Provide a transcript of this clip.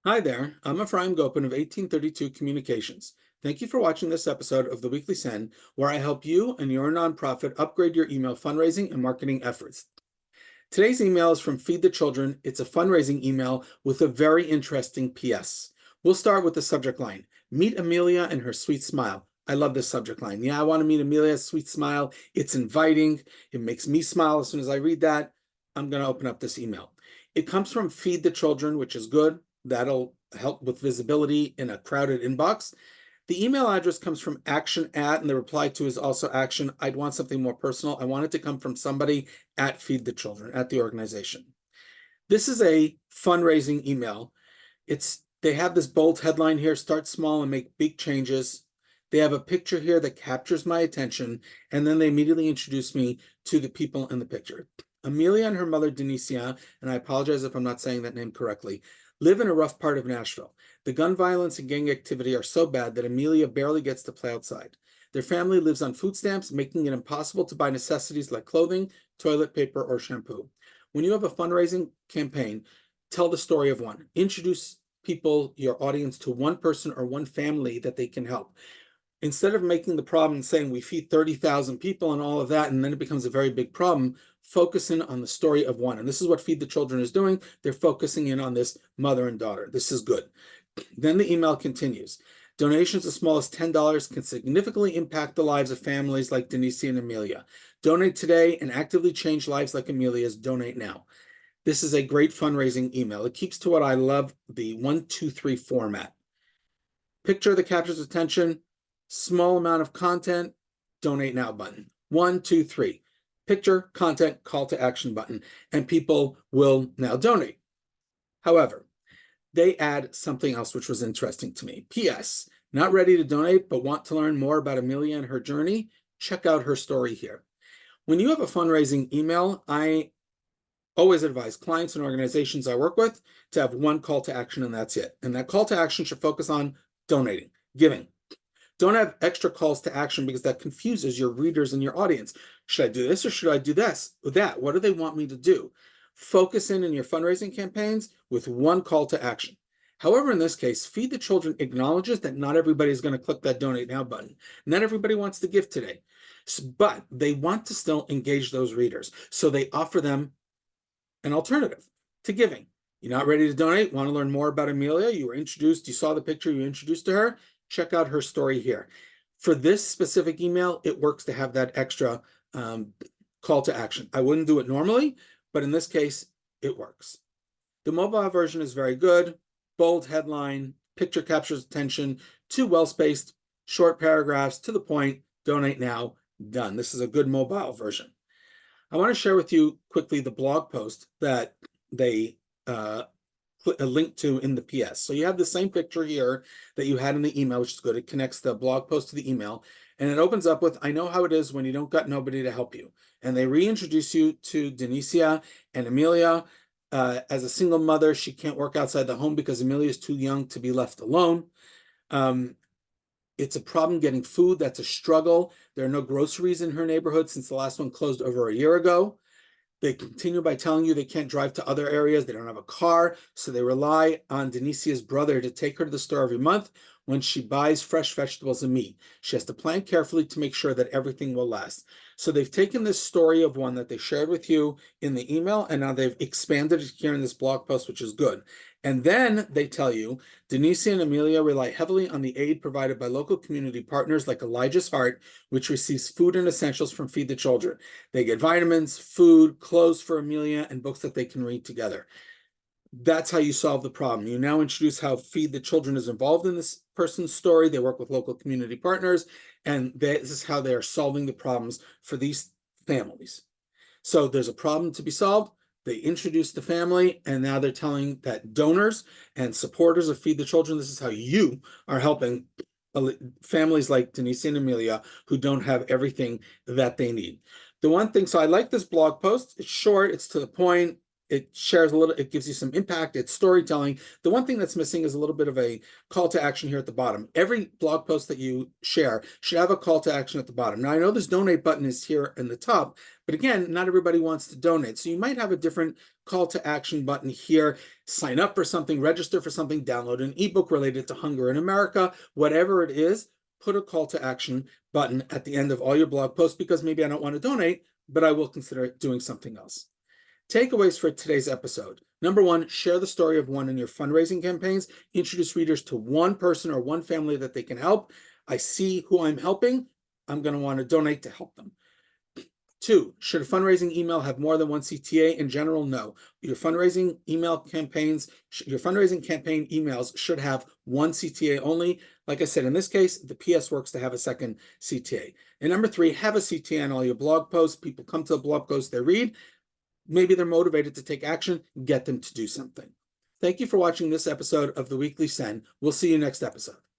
Hi there, I'm Ephraim Gopin of 1832 Communications. Thank you for watching this episode of the Weekly Send, where I help you and your nonprofit upgrade your email fundraising and marketing efforts. Today's email is from Feed the Children. It's a fundraising email with a very interesting PS. We'll start with the subject line, Meet Amelia and her sweet smile. I love this subject line. Yeah, I want to meet Amelia's sweet smile. It's inviting. It makes me smile as soon as I read that. I'm going to open up this email. It comes from Feed the Children, which is good. That'll help with visibility in a crowded inbox. The email address comes from action at, and the reply to is also action. I'd want something more personal. I want it to come from somebody at Feed the Children, at the organization. This is a fundraising email. They have this bold headline here, start small and make big changes. They have a picture here that captures my attention, and then they immediately introduce me to the people in the picture. Amelia and her mother, Denicia, and I apologize if I'm not saying that name correctly, live in a rough part of Nashville. The gun violence and gang activity are so bad that Amelia barely gets to play outside. Their family lives on food stamps, making it impossible to buy necessities like clothing, toilet paper, or shampoo. When you have a fundraising campaign, tell the story of one. Introduce people, your audience, to one person or one family that they can help. Instead of making the problem and saying we feed 30,000 people and all of that, and then it becomes a very big problem, focus in on the story of one. And this is what Feed the Children is doing. They're focusing in on this mother and daughter. This is good. Then the email continues. Donations as small as $10 can significantly impact the lives of families like Denise and Amelia. Donate today and actively change lives like Amelia's. Donate now. This is a great fundraising email. It keeps to what I love, the 1, 2, 3 format. Picture that captures attention, small amount of content, donate now button. 1, 2, 3. Picture, content, call to action button, and people will now donate. However, they add something else which was interesting to me. P.S. Not ready to donate, but want to learn more about Amelia and her journey? Check out her story here. When you have a fundraising email, I always advise clients and organizations I work with to have one call to action, and that's it. And that call to action should focus on donating, giving. Don't have extra calls to action because that confuses your readers and your audience. Should I do this or should I do this or that? What do they want me to do? Focus in your fundraising campaigns with one call to action. However, in this case, Feed the Children acknowledges that not everybody is going to click that donate now button. Not everybody wants to give today, but they want to still engage those readers. So they offer them an alternative to giving. You're not ready to donate, want to learn more about Amelia, you were introduced, you saw the picture, you were introduced to her, check out her story here. For this specific email, it works to have that extra call to action. I wouldn't do it normally, but in this case, it works. The mobile version is very good. Bold headline, picture captures attention, 2 well-spaced, short paragraphs, to the point, donate now, done. This is a good mobile version. I want to share with you quickly the blog post that they link to in the PS. So you have the same picture here that you had in the email, which is good. It connects the blog post to the email, and it opens up with, I know how it is when you don't got nobody to help you. And they reintroduce you to Denicia and Amelia. As a single mother, she can't work outside the home because Amelia is too young to be left alone. It's a problem getting food. That's a struggle. There are no groceries in her neighborhood since the last one closed over a year ago. They continue by telling you they can't drive to other areas. They don't have a car, so they rely on Denicia's brother to take her to the store every month when she buys fresh vegetables and meat. She has to plan carefully to make sure that everything will last. So they've taken this story of one that they shared with you in the email, and now they've expanded it here in this blog post, which is good. And then they tell you, Denicia and Amelia rely heavily on the aid provided by local community partners like Elijah's Heart, which receives food and essentials from Feed the Children. They get vitamins, food, clothes for Amelia, and books that they can read together. That's how you solve the problem. You now introduce how Feed the Children is involved in this person's story. They work with local community partners, and this is how they are solving the problems for these families. So there's a problem to be solved. They introduced the family, and now they're telling that donors and supporters of Feed the Children, this is how you are helping families like Denise and Amelia who don't have everything that they need. The one thing, so I like this blog post. It's short, it's to the point, It shares a little, it gives you some impact, it's storytelling. The one thing that's missing is a little bit of a call to action here at the bottom. Every blog post that you share should have a call to action at the bottom. Now, I know this donate button is here in the top, but again, not everybody wants to donate. So you might have a different call to action button here. Sign up for something, register for something, download an ebook related to hunger in America, whatever it is, put a call to action button at the end of all your blog posts, because maybe I don't want to donate, but I will consider doing something else. Takeaways for today's episode. Number one, share the story of one in your fundraising campaigns. Introduce readers to one person or one family that they can help. I see who I'm helping. I'm going to want to donate to help them. Two, should a fundraising email have more than one CTA? In general, no. Your fundraising email campaigns, your fundraising campaign emails should have one CTA only. Like I said, in this case, the PS works to have a second CTA. And number three, have a CTA on all your blog posts. People come to the blog post, they read. Maybe they're motivated to take action, get them to do something. Thank you for watching this episode of the Weekly Send. We'll see you next episode.